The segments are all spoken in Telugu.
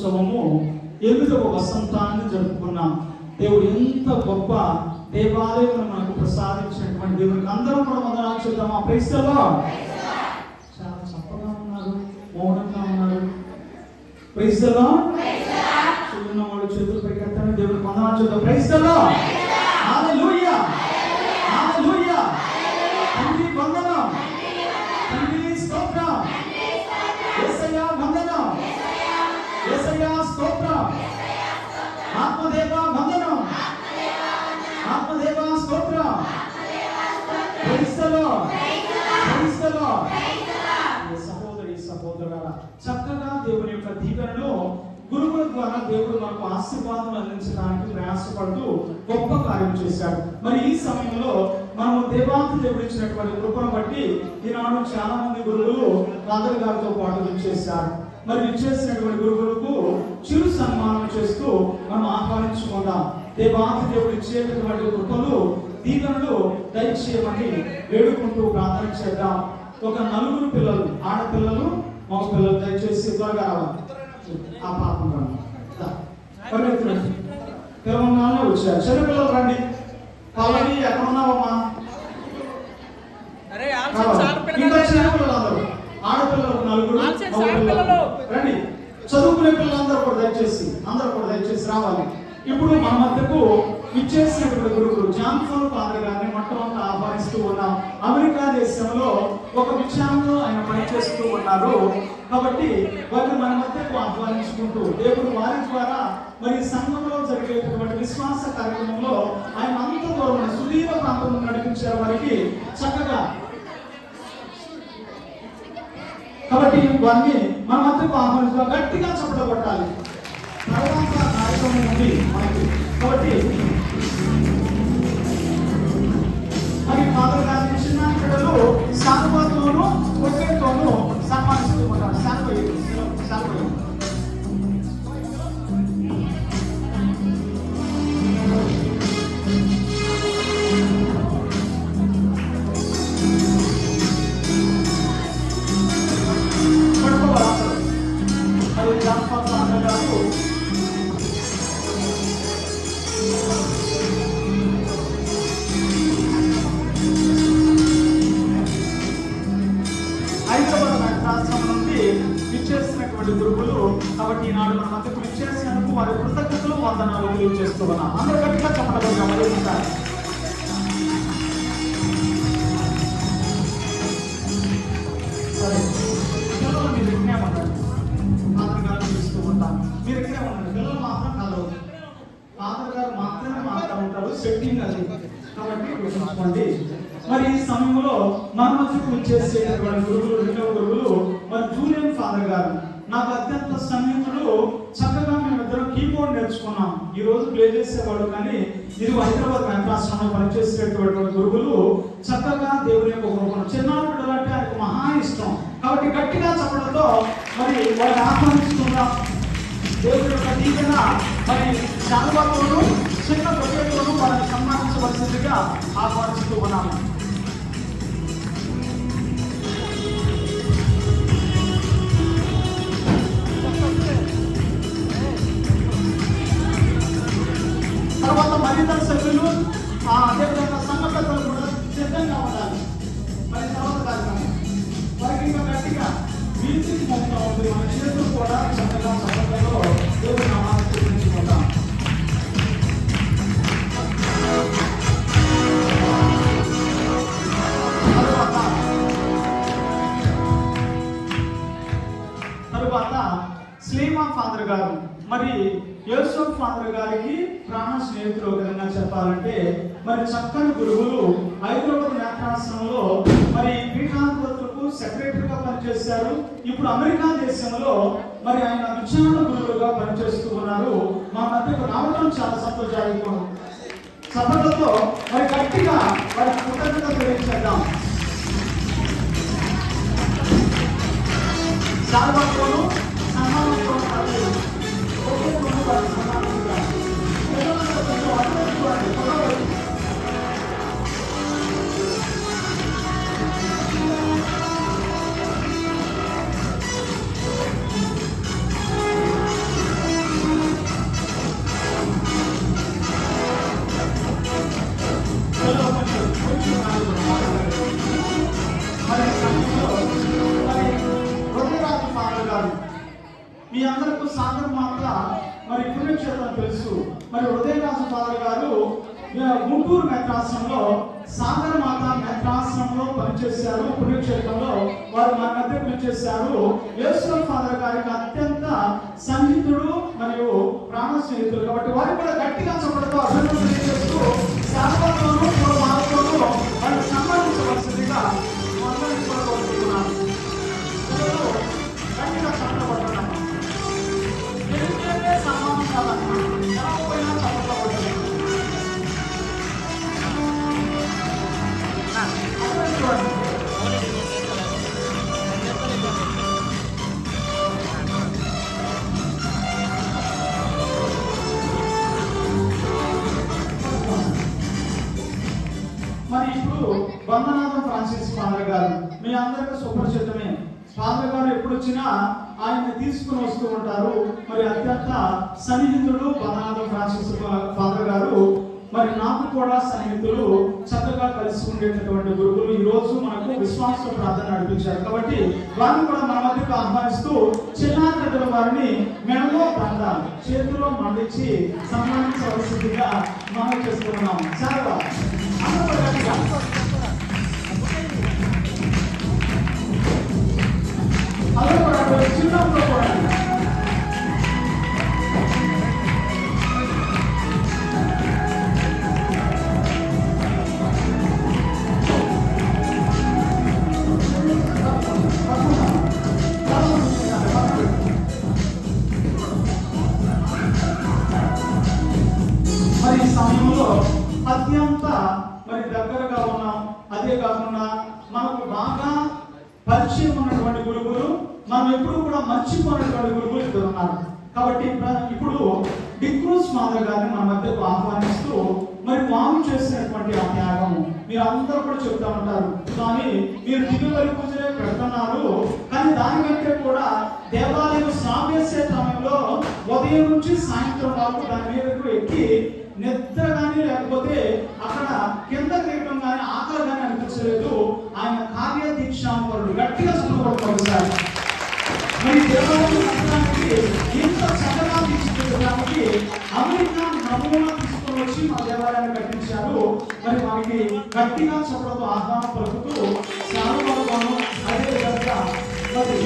వార్షికోత్సవము 8వ వసంతాన్ని జరుపుకున్నాం. దేవుడు ఎంత గొప్ప దేవాలయం మనకు ప్రసాదించినటువంటి దేవునికి అందరం కూడా వందనాలు చెప్తామా? Praise the lord. చాలా చక్కగా ఉన్నారు, మౌనంగా ఉన్నారు. Praise the lord. చూస్తున్న వాళ్ళు చేతులు పైకెత్తండి, దేవునికి వందనాలు చెప్తాం. Praise the lord. Hallelujah, hallelujah. తండ్రి వందనం, తండ్రి స్తోత్రం, యేసయ్యా వందనం, యేసయ్యా స్తోత్రం, ఆత్మదేవ వందనం, ఆత్మదేవ స్తోత్రం. Praise the Lord, praise the Lord. సహోదరి సహోదరులారా, చక్కగా దేవుని యొక్క దీవెనలో గురువుల ద్వారా దేవుడు మనకు ఆశీర్వాదం అందించడానికి ప్రయాసపడుతూ గొప్ప కార్యం చేశాడు. మరి ఈ సమయంలో మనము దేవాతి దేవుడు ఇచ్చినటువంటి కృపను బట్టి ఈనాడు చాలా మంది గురువులు ఫాదర్ గారితో పాటు విచ్చేశారు. మరి విచ్చేసినటువంటి గురువులకు చిరు సన్మానం చేస్తూ మనం ఆహ్వానించుకుందాం. దేవాతి దేవుడు ఇచ్చేటటువంటి కృపలు దీవెనలు దయచేయమని వేడుకుంటూ ప్రార్థన చేద్దాం. ఒక 4 పిల్లలు, ఆడపిల్లలు మగ పిల్లలు దయచేసి త్వరగా రావాలి. ఆ పాపం తెలంగాణలో వచ్చారు. చిన్నపిల్లలు రండి. పల్లవి ఎక్కడ ఉన్నావమ్మా? ఇంకా చిన్నపిల్లలు అందరూ, ఆడపిల్లలు 4 రండి. చదువుకునే పిల్లలందరూ కూడా దయచేసి రావాలి. ఇప్పుడు మన మధ్యకు ఇచ్చేసినటువంటి గురువులు జాన్సన్ ఫాదర్ గారిని మొట్టమొదట ఆహ్వానిస్తూ ఉన్నాం. అమెరికా దేశంలో ఒక విషయంలో ఆయన పనిచేస్తూ ఉన్నారు. కాబట్టి వారిని మన మధ్యకు ఆహ్వానించుకుంటూ దేవుడు వారి ద్వారా మరి సంఘంలో జరిగేటటువంటి విశ్వాస కార్యక్రమంలో ఆయన అంత దూరం సుదీర్ఘ ప్రాంతంలో నడిపించే వారికి చక్కగా, కాబట్టి వారిని మన మధ్యకు ఆహ్వానించడం గట్టిగా చప్పట్లు కొట్టాలి. తర్వాత కార్యక్రమం ఉంది మనకి. కాబట్టి మరి ఫాదర్ గారి చిన్న పిల్లలు సానుభూతితోనూ ఒకేతోనూ సన్మానిస్తూ ఉంటారు. గురువులు కాబట్టి ఈనాడు మన మధ్యకు విచ్చేసినందుకు వారి కృతజ్ఞతలు వందనాలు తెలియజేస్తూ ఉన్నాం. అందరూ గట్టిగా చెప్పడం మరోసారి. సరే, పిల్లలు మీరు ఇక్కడే ఉండండి. ఫాదర్ గారు చూస్తూ ఉంటాను. మీరు ఇక్కడే ఉండండి. పిల్లలు మాత్రం కలవు. ఫాదర్ గారు మాత్రమే మాత్రం ఉంటారు. సెట్టింగ్ అది కాబట్టి గుర్తుంచుకోండి. మరి ఈ సమయంలో మన మధ్యకు విచ్చేసేటటువంటి గురువులు, 2వ గురువులు మరి జూలియన్ ఫాదర్ గారు నాకు అత్యంత సన్నిహితుడు. చక్కగా మేమిద్దరం కీబోర్డ్ నేర్చుకున్నాం. ఈ రోజు ప్లే చేసేవాడు, కానీ ఇది హైదరాబాద్ వెంకటాశ్రమంలో పనిచేసేటటువంటి గురువులు చక్కగా దేవుని యొక్క కృపను, చిన్నాడు అంటే ఆయనకు మహా ఇష్టం. కాబట్టి గట్టిగా చెప్పడంతో మరి వారిని ఆహ్వానిస్తున్నాం. దేవుని యొక్క దీవెన మరి శాలువాతోనూ చిన్న బొకేతోనూ వారిని సన్మానించవలసిందిగా ఆహ్వానిస్తూ ఉన్నాము. తర్వాత మరిద్దరు సభ్యులు, అదేవిధంగా సంఘ పెద్దలు కూడా సిద్ధంగా ఉండాలి. మరి తర్వాత కార్యక్రమం వారికి ఇంకా గట్టిగా మ్యూజిక్ మొత్తం ఉంది. మన చేతులు కూడా చక్కగా సంఘంలో దేవుని నామాన్ని స్తుతించుకుంటాం. తరువాత స్లీమా ఫాదర్ గారు మరి యోసెఫ్ ఫాదర్ గారికి ప్రాణ స్నేహితులు. ఒక విధంగా చెప్పాలంటే మరి చక్కని గురువులు. హైదరాబాద్ నేత్రాశ్రమంలో మరి పీఠాధిపతులకు సెక్రటరీగా పనిచేశారు. ఇప్పుడు అమెరికా దేశంలో మరి ఆయన విచారణ గురువులుగా పనిచేస్తూ ఉన్నారు. మా మధ్యకు రావడం చాలా సంతోషాలు. సభలతో మరి గట్టిగా వారి కృతజ్ఞత తెలియజేద్దాం. శాల్వాతోనూ సన్మానంతో మీ అందరికీ సాగర్ మాత మరి పుణ్యక్షేత్రం తెలుసు. మరి హృదయరాజు ఫాదర్ గారు గుంటూరు మెత్రాశ్రమంలో సాగర్ మాత మెత్రాశ్రమంలో పనిచేశారు. పుణ్యక్షేత్రంలో వారు మన మధ్య పనిచేశారు. యేసు ఫాదర్ గారికి అత్యంత సన్నిహితుడు మరియు ప్రాణ స్నేహితుడు కాబట్టి వారు కూడా గట్టిగా చెప్పడంతో అభినందన చేస్తూ సాగర్లోనూ మార్గంలో వారు సంబంధించవలసిందిగా అందరినీ కూడా కోరుకుంటున్నాను. గట్టిగా చెప్పబడుతున్నాను. సమానం కాదన్నా పోయినా చెప్పబడుతుంది. మరి ఇప్పుడు వందనాథం ఫ్రాన్సిస్ ఫాదర్ గారు మీ అందరికీ సుపరిచితమే. ఫాదర్ గారు ఎప్పుడు వచ్చినా ఆయన్ని తీసుకుని వస్తూ ఉంటారు. మరి అత్యంత సన్నిహితుడు వందనాథం ఫ్రాన్సిస్ ఫాదర్ గారు. మరి నాకు కూడా సన్నిహితులు, చక్కగా కలిసి ఉండేటటువంటి గురువులు ఈ రోజు మనకు విశ్వాస ప్రార్థన నడిపించారు. కాబట్టి వారిని కూడా మన మధ్యకు ఆహ్వానిస్తూ చిన్నారుల వారిని మెడలో బండ చేతిలో మండించి సన్మానించవలసిందిగా మనం చేస్తున్నాం. చాలా అదే కూడా చిన్నప్పుడు కూడా మరి ఈ సమయంలో అత్యంత మరి దగ్గరగా ఉన్నాం. అదే కాకుండా మనకు బాగా పరిచయం ఉన్నటువంటి గురువులు, మనం ఎప్పుడు కూడా మర్చిపోయినటువంటి గురువులు ఇద్దరు ఉన్నారు. కాబట్టి ఇప్పుడు డిక్రూస్ ఫాదర్ గారిని మన మధ్యకు ఆహ్వానిస్తూ మరి వారు చేసినటువంటి ఆ త్యాగం మీరు అందరూ కూడా చెప్తా ఉంటారు. కానీ మీరు దిగుబడి పూజలే పెడుతున్నారు, కానీ దానికంటే కూడా దేవాలయం సాగేసే సమయంలో ఉదయం నుంచి సాయంత్రం వరకు దాని మీదకు ఎక్కి నిద్ర కానీ లేకపోతే అక్కడ కింద తీయటం కానీ ఆకలి కానీ అనిపించలేదు. ఆయన కార్యదీక్షాంపరుడు గట్టిగా చదువుకోవడం మరి దేవాలయం నడపడానికి ఇంత చక్కగా తీర్చిదిద్దడానికి అమెరికా నమూనా తీసుకొని వచ్చి మా దేవాలయాన్ని కట్టించారు. మరి మనకి గట్టిగా చెప్పడంతో ఆహ్వానం పలుకుతూ శారదను అదే విధంగా మరి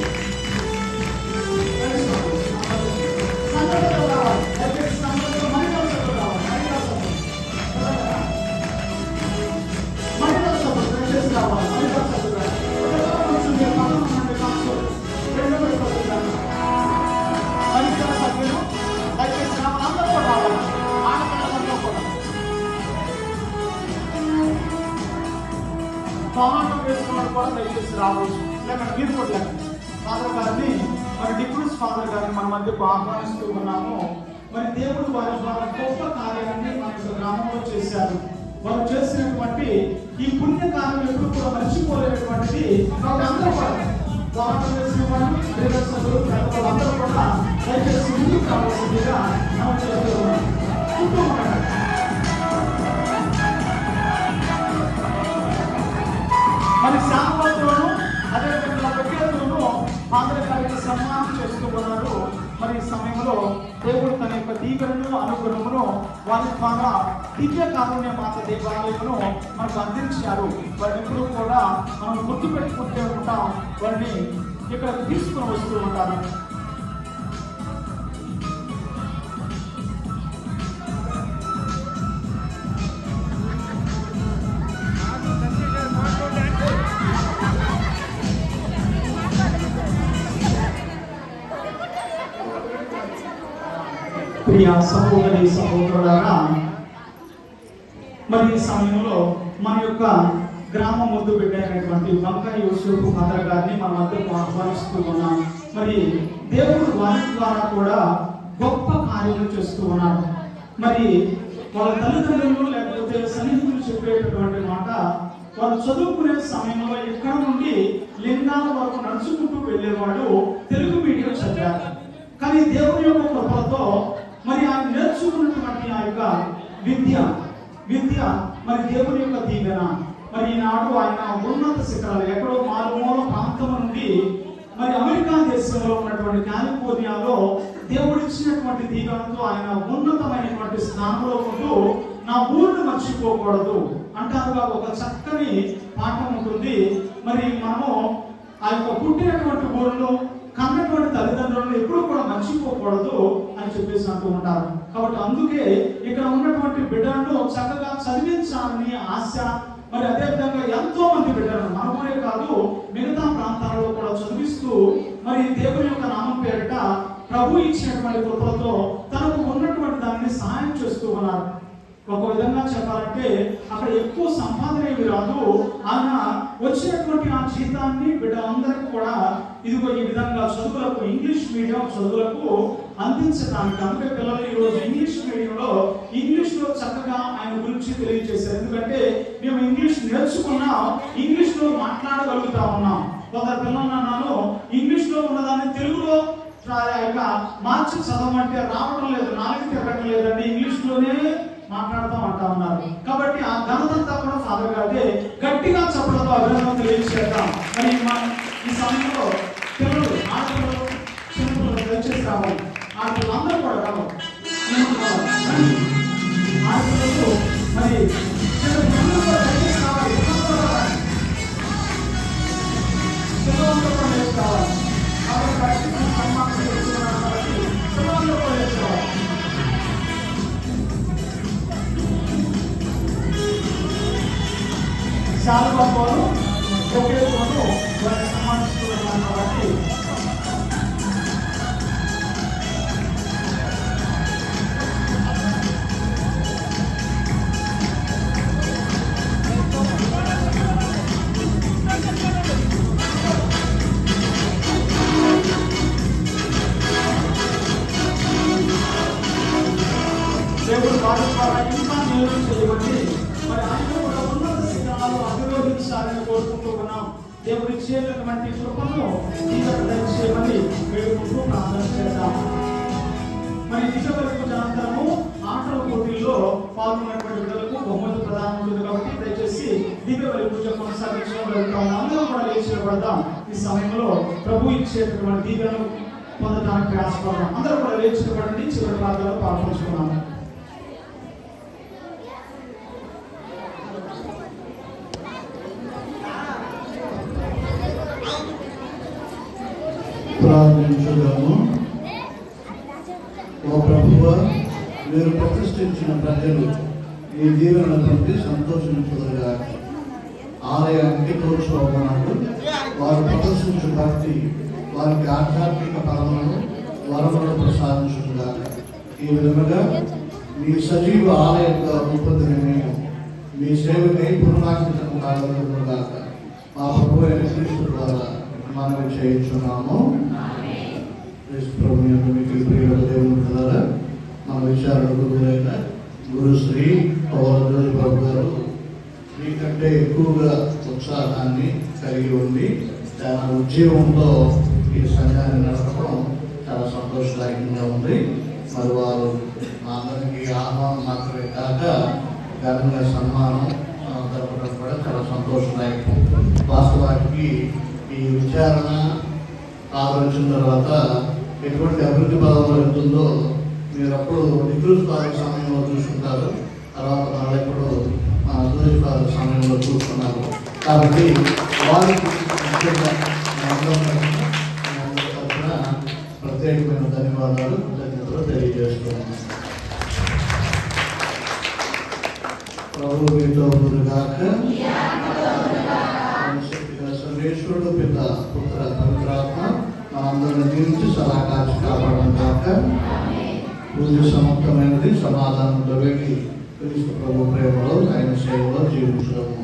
టొమాటో వేసుకున్నాడు కూడా దయచేసి రావచ్చు. లేకపోతే మీరు కూడా ఫాదర్ గారిని మరి డిక్రూస్ ఫాదర్ గారిని మన మధ్యకు ఆహ్వానిస్తూ ఉన్నాము. మరి దేవుడు వారి ద్వారా గొప్ప కార్యాన్ని మన యొక్క గ్రామంలో చేశారు. వారు చేసినటువంటి ఈ పుణ్య కార్యం ఎప్పుడు కూడా మర్చిపోలేనటువంటిది. కాబట్టి అందరూ కూడా టొమాటో వేసిన వాళ్ళు అందరూ కూడా దయచేసి ముందుకు కావాల్సిందిగా మనం చేస్తూ ఉన్నాం. మరి శాంపత్రులను అదేవిధంగా వ్యక్తులను ఫాదర్ గారికి సన్మానం చేస్తూ ఉన్నారు. మరి ఈ సమయంలో దేవుడు తన యొక్క దీవెనను అనుగ్రహమును వారి ద్వారా దివ్య కారుణ్య మాత దేవాలయమును మనకు అందించారు. వారిని ఎప్పుడు కూడా మనం గుర్తు పెట్టుకుంటూ ఉంటాం. వారిని ఇక్కడ తీసుకుని వస్తూ ఉంటారు. ప్రియ సహోదరి సహోదరులారా, మరి ఈ సమయంలో మన యొక్క గ్రామ ముద్దు బిడ్డ అయినటువంటి వంకాయ యూసుఫ్ ఫాదర్ గారిని మన మధ్యకు ఆహ్వానిస్తూ ఉన్నాం. మరి దేవుడు వారి ద్వారా కూడా గొప్ప కార్యాలు చేస్తూ ఉన్నారు. మరి వాళ్ళ తల్లిదండ్రులు లేకపోతే సన్నిహితులు చెప్పేటటువంటి మాట, వారు చదువుకునే సమయంలో ఇక్కడ నుండి లింగాల వరకు నడుచుకుంటూ వెళ్ళేవాడు. తెలుగు మీడియం చదివారు. కానీ దేవుని యొక్క కృపతో మరి ఆయన నేర్చుకున్నటువంటి ఆ యొక్క విద్య మరి దేవుని యొక్క దీవెన మరి ఈనాడు ఆయన ఉన్నత శిఖరాలు ఎక్కడో మారుమూల ప్రాంతం నుండి మరి అమెరికా దేశంలో ఉన్నటువంటి కాలిఫోర్నియాలో దేవుడు ఇచ్చినటువంటి దీవెనతో ఆయన ఉన్నతమైనటువంటి స్థానంలో ఉంటూ నా ఊరిని మర్చిపోకూడదు అంటారుగా ఒక చక్కని పాఠం ఉంటుంది. మరి మనము ఆ యొక్క పుట్టినటువంటి ఊరిలో కన్నటువంటి తల్లిదండ్రులను ఎప్పుడు కూడా మర్చిపోకూడదు అని చెప్పేసి అంటూ ఉంటారు. కాబట్టి అందుకే ఇక్కడ ఉన్నటువంటి బిడ్డలను చక్కగా చదివించాలని ఆశ. మరి అదేవిధంగా ఎంతో మంది బిడ్డలను మనమే కాదు మిగతా ప్రాంతాలలో కూడా చదివిస్తూ మరి దేవుని యొక్క నామం పేరిట ప్రభు ఇచ్చినటువంటి కృపలతో తనకు ఉన్నటువంటి దాన్ని సహాయం చేస్తూ ఉన్నారు. ఒక విధంగా చెప్పాలంటే అక్కడ ఎక్కువ సంపాదన ఏమి రాదు. ఆయన వచ్చినటువంటి ఆ జీతాన్ని బిడ్డలందరికీ కూడా ఇదిగో ఈ విధంగా చదువులకు, ఇంగ్లీష్ మీడియం చదువులకు అందించడానికి. అందుకే పిల్లలు ఈరోజు ఇంగ్లీష్ మీడియంలో ఇంగ్లీష్లో చక్కగా ఆయన గురించి తెలియజేశారు. ఎందుకంటే మేము ఇంగ్లీష్ నేర్చుకున్నాం, ఇంగ్లీష్లో మాట్లాడగలుగుతా ఉన్నాం. కొందరు పిల్లలు అన్నాను ఇంగ్లీష్లో ఉన్నదాన్ని తెలుగులో మార్చి చదవమంటే రావడం లేదు, నాలుగు తిరగటం లేదండి, ఇంగ్లీష్లోనే మాట్లాడతాం అంటా ఉన్నారు. కాబట్టి ఆ ఘనతంతా కూడా ఫాదర్ గారిదే. గట్టిగా చెప్పడంతో అభినందన తెలియజేద్దాం. మరి ఈ సమయంలో పిల్లలు, ఆడపిల్లలు, చిన్నపిల్లలు దయచేసి రావాలి. ఆడపిల్లలు అందరూ కూడా రావాలి. ఆడపిల్లలు మరి చిన్నపిల్లలు కూడా దయచేసి రావాలి. పిల్లలందరూ కూడా నేర్చుకోవాలి. కాబట్టి సన్మానం చేస్తున్నారు కాబట్టి పిల్లలందరూ కూడా నేర్చుకోవాలి. చాలా గొప్పలు ఒకే రోజు వారిని సన్మానిస్తున్నాం కాబట్టి దేవుడు వారి ద్వారా ఇంకా మేలు చేయబట్టి మరి ఆయన కూడా ఉన్నత శిఖరాలు అధిరోహించాలని కోరుకుంటూ ఉన్నాం. దేవుడు ఇచ్చేటటువంటి కృపను దయచేయమని వేడుకుంటూ ప్రార్థన చేద్దాం. మరి దిశపరి పూజ అనంతరము ఆటల పోటీల్లో పాల్గొన్నటువంటి బిడ్డలకు బహుమతి ప్రదానం ఉంటుంది. కాబట్టి దయచేసి దివ్యబలి పూజ కొనసాగించడం జరుగుతాం. అందరూ కూడా లేచి నిలబడదాం. ఈ సమయంలో ప్రభు ఇచ్చేటటువంటి దీవెనలు పొందడానికి ప్రయాసపడదాం. అందరూ కూడా లేచి నిలబడండి. చివరి ప్రార్థనలో పాల్పంచుకున్నాము. ప్రార్థించుదాము. ఓ ప్రభువా, మీరు ప్రతిష్ఠించిన ప్రజలు ఈ దీవెనల నుండి సంతోషించుదురుగా. ఆలయానికి తోడ్చోమన్నాడు. వారు ప్రదర్శించు భక్తి వారికి ఆధ్యాత్మిక పరములను వరములను ప్రసాదించుగా. ఈ విధముగా మీ సజీవ ఆలయంగా రూపొందిన మేము మీ సేవకై పునరాంకితం కాగలుగునుగాక. మా ప్రభు అయిన క్రీస్తు ద్వారా మనవి చేయించున్నాము. ప్రభు మీకు ప్రియుల దేవుని ద్వారా మన విచారణకు గురైన గురుశ్రీ పౌరజోజి బాబు గారు మీకంటే ఎక్కువగా ఉత్సాహాన్ని కలిగి ఉండి చాలా ఉద్యోగంతో ఈ సంఘాన్ని నడపడం చాలా సంతోషదాయకంగా ఉంది. మరి వారు మా అందరికీ ఆహ్వానం మాత్రమే కాక ఘనంగా సన్మానం జరపడం కూడా చాలా సంతోషదాయకం. వాస్తవానికి ఈ విచారణ ఆలోచించిన తర్వాత ఎటువంటి అభివృద్ధి పదంలో వెళ్తుందో మీరు అప్పుడు నికృష్ పాద సమయంలో చూసుకుంటారు, తర్వాత మళ్ళీ ఇప్పుడు దూష్ పాద సమయంలో చూసుకున్నారు. కాబట్టి వారికి ముఖ్యంగా తరఫున ప్రత్యేకమైన ధన్యవాదాలు, కృతజ్ఞతలు తెలియజేస్తున్నాను. ప్రభు మీతో గాక. సర్వేశ్వరుడు పిత పుత్ర పవిత్రాత్మ మనందరిని దీవించి సదాకాచి కాపాడడం కాక. పూజ సమాప్తమైనది. సమాధానంతో వెళ్ళి క్రీస్తు ప్రభు ప్రేమలో ఆయన సేవలో జీవించడము.